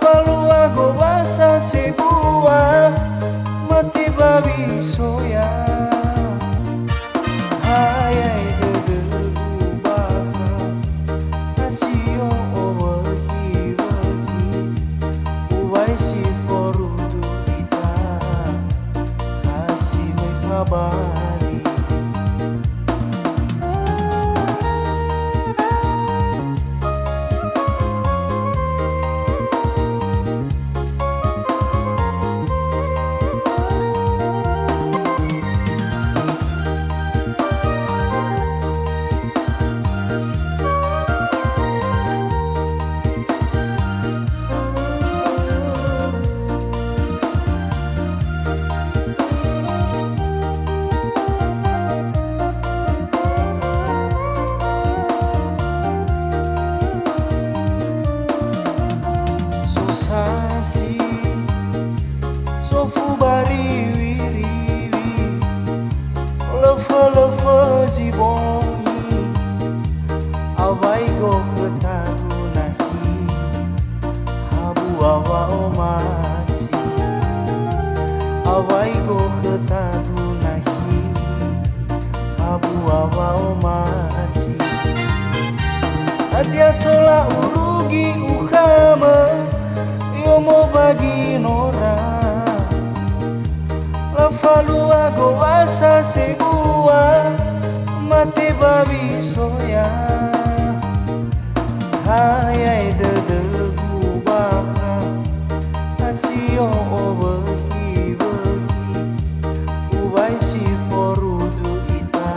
falua go basa sebua mati babi soya hayai de baka asio overhi uwai si forudu ita asi mai fabali sofu bari wiri love zibongi awai go ketagu nahi habu awa omasi awai go ketagu nahi habu awa omasi adia tola urugi ukama yomo bagi nora la falua go asa segua mate babi soya hayai de gubaka asio overhi ubai si forudu ita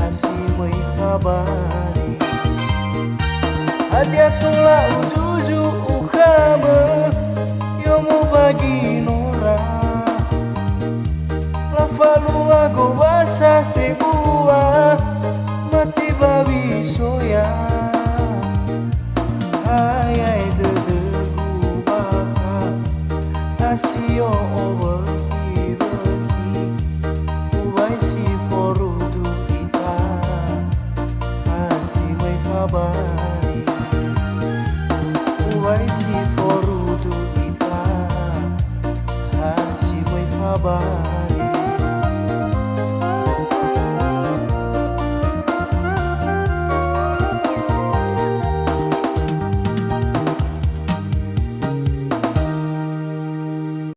asi mai fabari adia tula ujuju ukama yomo bagi nora la falua go basa sebua mati babi soya hayai de gubaka asio over